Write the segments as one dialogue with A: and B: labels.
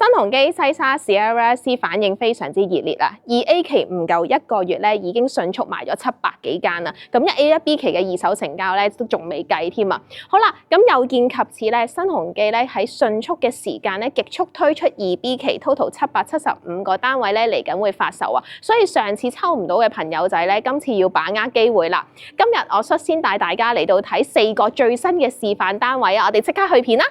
A: 新鴻基西沙 Sierra C 反應非常之熱烈啦，2A 期唔夠1個月咧，已經迅速賣咗700幾間啦。咁1A 1B 期嘅二手成交咧都仲未計添啊。好啦，咁有見及此咧，新鴻基咧喺迅速嘅時間咧，極速推出2B 期 total 775個單位咧，嚟緊會發售啊。所以上次抽唔到嘅朋友仔咧，今次要把握機會啦。今日我率先帶大家嚟到睇4個最新嘅示範單位啊，我哋即刻去片啦！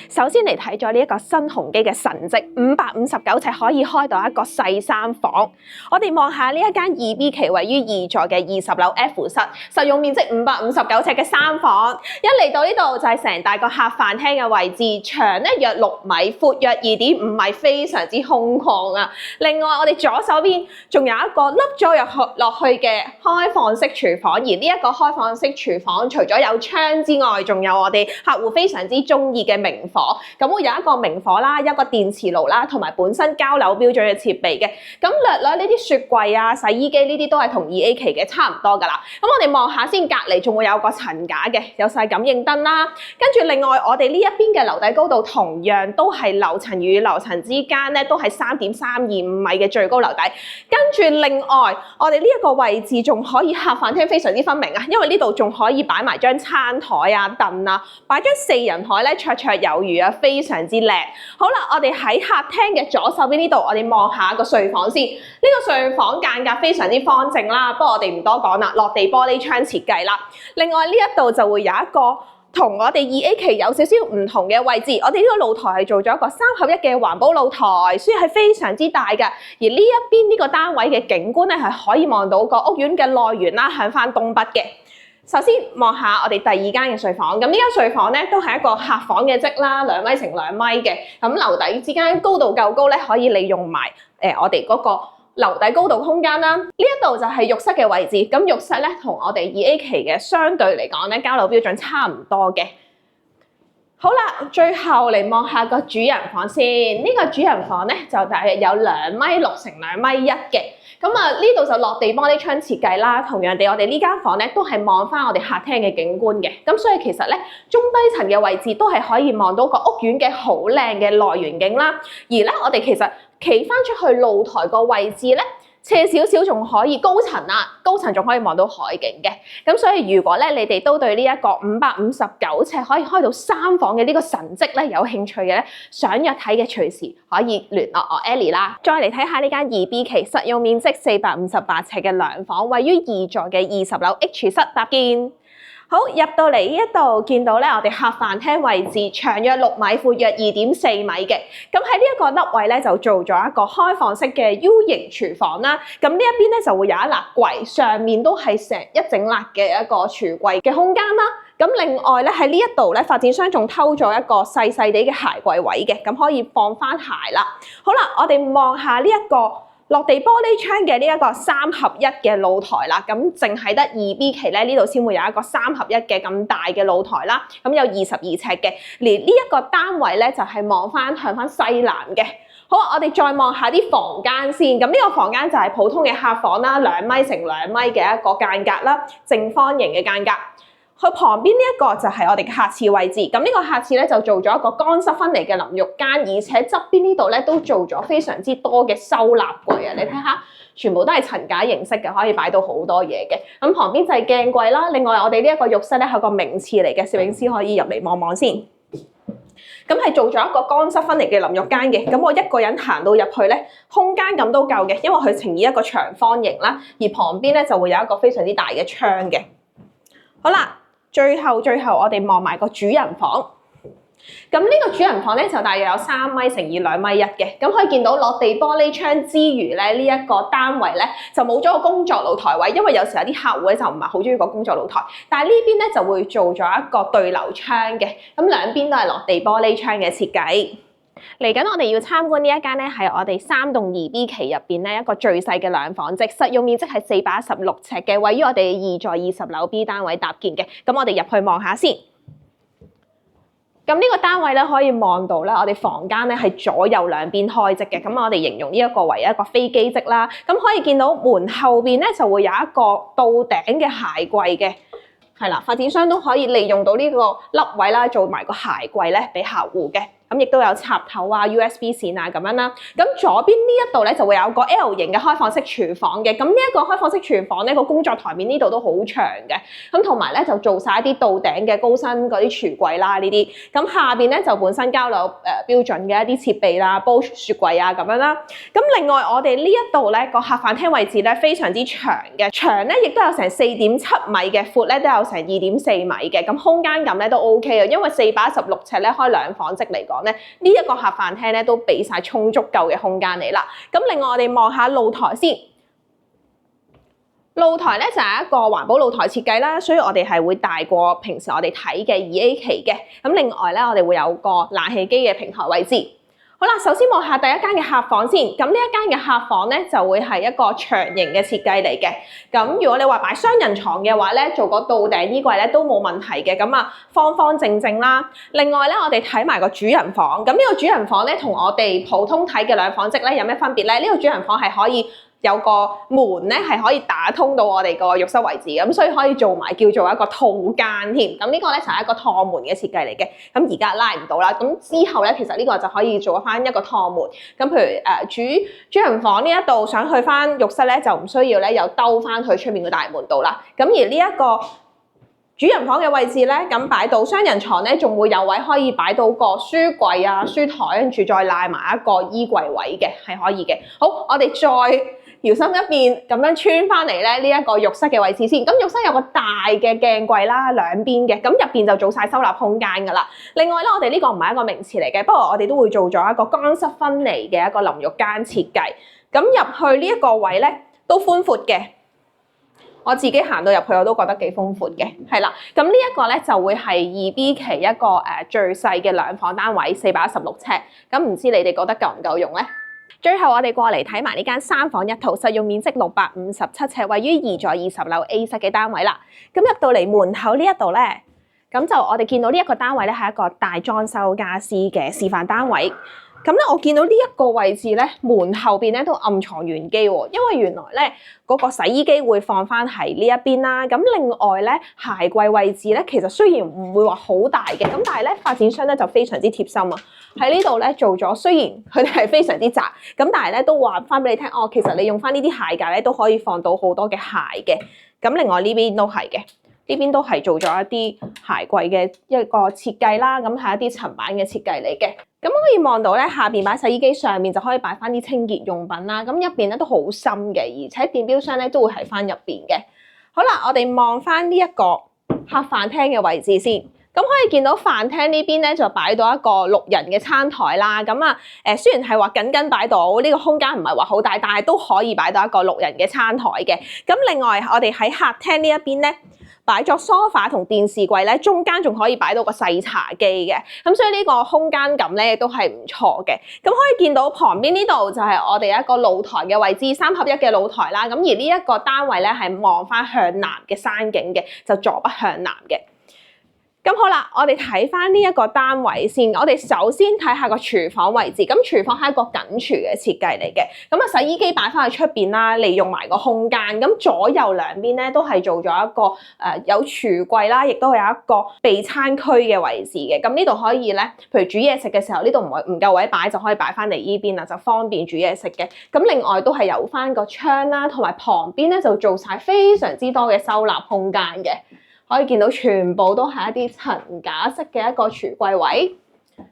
A: 首先嚟睇咗呢一個新鴻基嘅神蹟，559尺可以開到一個細3房。我哋望下呢一間2B 期位於2座嘅20樓 F 室，實用面積559尺嘅3房。一嚟到呢度就係成大個客飯廳嘅位置，長咧約6米，闊約2.5米，非常之空曠啊。另外我哋左手邊仲有一個凹咗落去嘅開放式廚房，而呢一個開放式廚房除咗有窗之外，仲有我哋客戶非常之中意嘅明火，咁會有一個明火啦，一個電磁爐啦，同埋本身交樓標準嘅設備嘅。咁略呢啲雪櫃啊、洗衣機呢啲都係同2A 期嘅差唔多噶啦。咁我哋望下先，隔離仲會有個層架嘅，有晒感應燈啦。跟住另外我哋呢一邊嘅樓底高度同樣都係樓層與樓層之間咧都係3.325米嘅最高樓底。跟住另外我哋呢一個位置仲可以客飯廳非常之分明啊，因為呢度仲可以擺埋張餐台啊、凳啊，擺張4人台咧綽綽有餘啊，非常之靚。好啦，我哋喺客廳嘅左手邊呢度，我哋望下個睡房先。呢個睡房間隔非常之方正啦，不過我哋唔多講啦，落地玻璃窗設計啦。另外呢一度就會有一個同我哋2A 期有少少唔同嘅位置，我哋呢個露台係做咗一個3合1嘅環保露台，所以係非常之大嘅。而呢一邊呢個單位嘅景觀咧係可以望到個屋苑嘅內園啦，向翻東北嘅。首先望下我哋第2間嘅睡房，咁呢間睡房咧都係一個客房嘅積啦，2米乘2米嘅，咁樓底之間高度夠高咧，可以利用埋我哋嗰個樓底高度空間啦。呢一度就係浴室嘅位置，咁浴室咧同我哋2A 期嘅相對嚟講咧，交樓標準差唔多嘅。好啦，最後嚟望下個主人房先，呢個主人房咧就大約有2.6米乘2.1米嘅。咁啊，呢度就落地玻璃窗設計啦。同樣地，我哋呢間房咧都係望翻我哋客廳嘅景觀嘅。咁所以其實咧，中低層嘅位置都係可以望到個屋苑嘅好靚嘅內園景啦。而咧，我哋其實企翻出去露台個位置咧，斜少少仲可以高層啊，高層仲可以望到海景嘅。咁所以如果咧你哋都對呢一個559尺可以開到3房嘅呢個神蹟咧有興趣嘅咧，想約睇嘅隨時可以聯絡我 Ellie 啦。再嚟睇下呢間2B 期實用面積458尺嘅2房，位於2座嘅20樓 H 室搭建。好，入到嚟呢一度見到咧，我哋客飯廳位置長約6米，闊約2.4米嘅。咁喺呢一個凹位咧，就做咗一個開放式嘅 U 型廚房啦。咁呢一邊咧就會有一辣櫃，上面都係成一整辣嘅一個櫥櫃嘅空間啦。咁另外咧喺呢一度咧，發展商仲偷咗一個細細地嘅鞋櫃位嘅，咁可以放翻鞋啦。好啦，我哋望下呢一個落地玻璃窗嘅呢一個3合1嘅露台啦，咁淨係得2B 期咧呢度先會有一個3合1嘅咁大嘅露台啦，咁有22尺嘅，而呢一個單位咧就係望翻向翻西南嘅。好，我哋再望下啲房間先，咁呢個房間就係普通嘅客房啦，2米乘2米嘅一個間隔啦，正方形嘅間隔。佢旁邊呢一個就係我哋嘅客廁位置，咁呢個客廁咧就做咗一個乾濕分離嘅淋浴間，而且側邊呢度咧都做咗非常之多嘅收納櫃啊！你睇下，全部都係層架形式嘅，可以擺到好多嘢嘅。咁旁邊就係鏡櫃啦，另外我哋呢一個浴室咧係個明廁嚟嘅，攝影師可以入嚟望望先。咁係做咗一個乾濕分離嘅淋浴間嘅，咁我一個人行到入去咧，空間感都夠嘅，因為佢呈現一個長方形啦，而旁邊咧就會有一個非常之大嘅窗嘅。好啦。最後我哋望埋個主人房，咁呢個主人房咧就大約有3米乘以2米1嘅，咁可以見到落地玻璃窗之餘咧，呢一個單位咧就冇咗個工作露台位，因為有時有啲客戶咧就唔係好中意個工作露台，但係呢邊咧就會做咗一個對流窗嘅，咁兩邊都係落地玻璃窗嘅設計。嚟緊我哋要參觀呢一間咧係我哋3棟2B 期入邊咧一個最細嘅2房，即實用面積係416尺嘅，位於我哋2座20樓 B 單位搭建嘅。咁我哋入去望下先。咁呢個單位咧可以望到咧，我哋房間咧係左右兩邊開積嘅。咁我哋形容呢一個為一個飛機積啦。咁可以見到門後邊咧就會有一個到頂嘅鞋櫃嘅。係啦，發展商都可以利用到呢個凹位啦，做埋個鞋櫃咧俾客戶嘅。咁咁亦都有插頭啊、USB 線啊咁樣啦。咁左邊呢一度咧就會有個 L 型嘅開放式廚房嘅。咁呢一個開放式廚房咧個工作台面呢度都好長嘅。咁同埋咧就做晒一啲到頂嘅高身嗰啲櫥櫃啦呢啲。咁下邊咧就本身交樓標準嘅一啲設備啦，煲雪櫃啊咁樣啦。咁另外我哋呢一度咧個客飯廳位置咧非常之長嘅，長咧亦都有成4.7米嘅，闊咧都有成2.4米嘅。咁空間感咧都 OK 嘅，因為416尺咧開2房即嚟講咧，呢一個客飯廳咧都俾晒充足夠嘅空間你啦。咁另外我哋望下露台先。露台咧就係一個環保露台設計啦，所以我哋係會大過平時我哋睇嘅2A 期嘅。咁另外咧，我哋會有個冷氣機嘅平台位置。好啦，首先望下第一間嘅客房先。咁呢一間嘅客房咧就會係一個長形嘅設計嚟嘅。咁如果你話擺雙人床嘅話咧，做個到頂衣櫃咧都冇問題嘅。咁啊，方方正正啦。另外咧，我哋睇埋個主人房。咁呢個主人房咧同我哋普通睇嘅2房即咧有咩分別咧？呢個主人房係可以有個門咧係可以打通到我哋個浴室位置，咁所以可以做埋叫做一個套間添。咁呢個咧就係一個趟門嘅設計嚟嘅。咁而家拉唔到啦，咁之後咧其實呢個就可以做翻一個趟門。咁譬如主人房呢一度想去翻浴室咧，就唔需要咧又兜翻去出面個大門度啦。咁而呢一個主人房嘅位置咧，咁擺到雙人床咧，仲會有位可以擺到個書櫃啊、書台，跟住再拉埋一個衣櫃位嘅，係可以嘅。好，我哋再搖身一變咁樣穿翻嚟咧，呢一個浴室嘅位置先。咁浴室有個大嘅鏡櫃啦，兩邊嘅，咁入邊就做晒收納空間噶啦。另外咧，我哋呢個唔係一個名詞嚟嘅，不過我哋都會做咗一個乾濕分離嘅一個淋浴間設計。咁入去呢一個位咧都寬闊嘅，我自己行到入去我都覺得幾豐闊嘅，係啦。咁呢一個咧就會係2B 期一個最細嘅2房單位，416尺。咁唔知你哋覺得夠唔夠用咧？最後我哋過嚟睇埋呢間3房1套，實用面積657尺，位於2座20樓 A 室嘅單位啦。咁入到嚟門口呢一度咧，咁就我哋見到呢一個單位咧係一個大裝修家私嘅示範單位。咁咧，我見到呢一個位置咧，門後邊咧都暗藏玄機喎，因為原來咧嗰個洗衣機會放翻喺呢一邊啦。咁另外咧，鞋櫃位置咧，其實雖然唔會話好大嘅，咁但係咧發展商咧就非常之貼心啊。喺呢度咧做咗，雖然佢哋係非常之窄，咁但係咧都話翻俾你聽，哦，其實你用翻呢啲鞋架咧都可以放到好多嘅鞋嘅。咁另外呢邊都係嘅。呢邊都係做咗一啲鞋櫃嘅一個設計啦，咁係一啲層板嘅設計嚟嘅。咁可以望到咧，下邊擺洗衣機，上面就可以擺翻啲清潔用品啦。咁入邊咧都好深嘅，而且電錶箱咧都會喺翻入邊嘅。好啦，我哋望翻呢一個客飯廳嘅位置先。咁可以見到飯廳呢邊咧就擺到一個6人嘅餐台啦。咁啊雖然係話僅擺到呢個空間唔係話好大，但係都可以擺到一個6人嘅餐台嘅。咁另外我哋喺客廳呢一邊咧，擺咗梳化同電視櫃咧，中間仲可以擺到個細茶几嘅，咁所以呢個空間感咧都係唔錯嘅。咁可以見到旁邊呢度就係我哋一個露台嘅位置，3合1嘅露台啦。咁而呢一個單位咧係望翻向南嘅山景嘅，就坐北向南嘅。咁好啦，我哋睇翻呢一個單位先。我哋首先睇下個廚房位置。咁廚房係一個緊廚嘅設計嚟嘅。咁啊，洗衣機擺翻去出邊啦，利用埋個空間。咁左右兩邊咧都係做咗一個有櫥櫃啦，亦都有一個備餐區嘅位置嘅。咁呢度可以咧，譬如煮嘢食嘅時候，呢度唔夠位擺，就可以擺翻嚟呢邊啦，就方便煮嘢食嘅。咁另外都係有翻個窗啦，同埋旁邊咧就做晒非常之多嘅收納空間嘅。可以見到全部都係一啲層架式嘅一個櫥櫃位，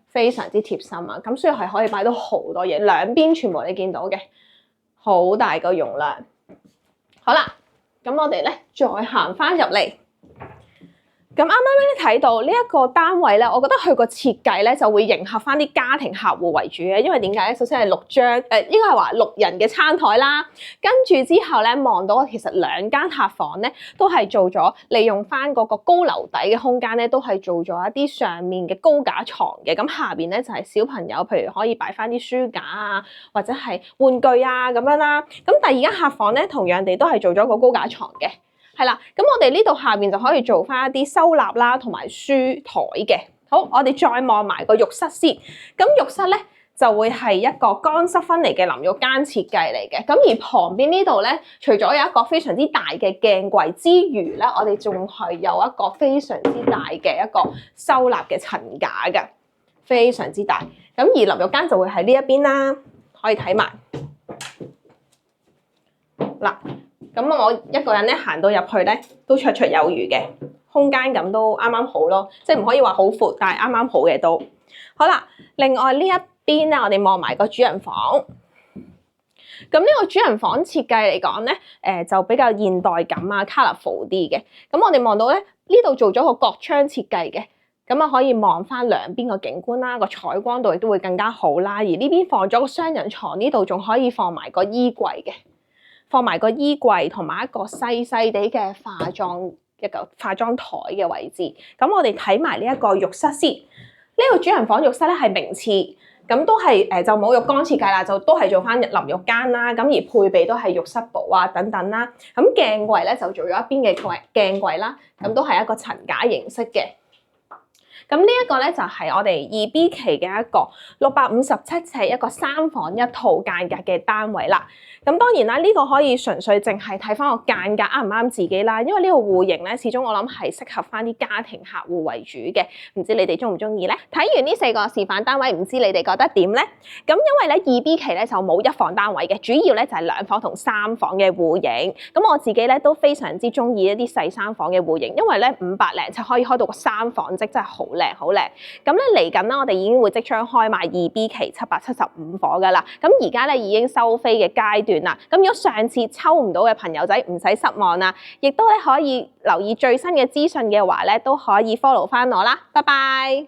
A: 非常之貼心啊！咁所以係可以擺到好多嘢，兩邊全部你見到嘅，好大個容量。好啦，咁我哋咧再行翻入嚟。咁啱啱咧睇到呢一個單位咧，我覺得佢個設計咧就會迎合翻啲家庭客戶為主嘅，因為點解咧？首先係6張，應該係話6人嘅餐台啦，跟住之後咧望到其實2間客房咧都係做咗利用翻嗰個高樓底嘅空間咧，都係做咗一啲上面嘅高架床嘅，咁下邊咧就係小朋友，譬如可以擺翻啲書架啊，或者係玩具啊咁樣啦。咁第2間客房咧，同樣地都係做咗個高架床嘅。係啦，咁我哋呢度下面就可以做翻一啲收納啦，同埋書台嘅。好，我哋再望埋個浴室先。咁浴室咧就會係一個乾濕分離嘅淋浴間設計嚟嘅。咁而旁邊呢度咧，除咗有一個非常之大嘅鏡櫃之餘咧，我哋仲係有一個非常之大嘅一個收納嘅層架嘅。非常之大。咁而淋浴間就會喺呢一邊啦，可以睇埋。嗱，咁我一個人咧行到入去咧都綽綽有餘嘅，空間感都啱啱好咯，即係唔可以話好闊，但係啱啱好嘅都。好啦，另外呢一邊咧，我哋望埋個主人房。咁呢個主人房設計嚟講咧，就比較現代感啊 ，colourful 啲嘅。咁我哋望到咧，呢度做咗個角窗設計嘅，咁啊可以望翻兩邊個景觀啦，個採光度亦都會更加好啦。而呢邊放咗個雙人床，呢度仲可以放埋個衣櫃嘅。放埋個衣櫃同埋一個細細地嘅化妝台嘅位置。咁我哋睇埋呢一個浴室先。呢個主人房浴室咧係名廁，咁都係就冇浴缸設計啦，就都係做翻淋浴間啦。咁而配備都係浴室寶啊等等啦。咁鏡櫃咧就做咗一邊嘅鏡櫃啦，咁都係一個層架形式嘅。咁呢一個咧就係我哋2B 期嘅一個657尺一個3房1套間隔嘅單位啦。咁當然啦，呢個可以純粹淨係睇翻個間隔啱唔啱自己啦，因為呢個戶型咧，始終我諗係適合翻啲家庭客戶為主嘅，唔知你哋中唔中意咧？睇完呢4個示範單位，唔知你哋覺得點咧？咁因為咧2B 期咧就冇1房單位嘅，主要咧就係2房同3房嘅戶型。咁我自己咧都非常之中意一啲細3房嘅戶型，因為咧500零尺可以開到個3房即真係好靚好靚。咁咧嚟緊咧，我哋已經會即將開賣2B 期775伙噶啦。咁而家咧已經收飛嘅階段啦。咁如果上次抽唔到嘅朋友仔唔使失望啦，亦都咧可以留意最新嘅資訊嘅話咧，都可以 follow 翻我啦。拜拜。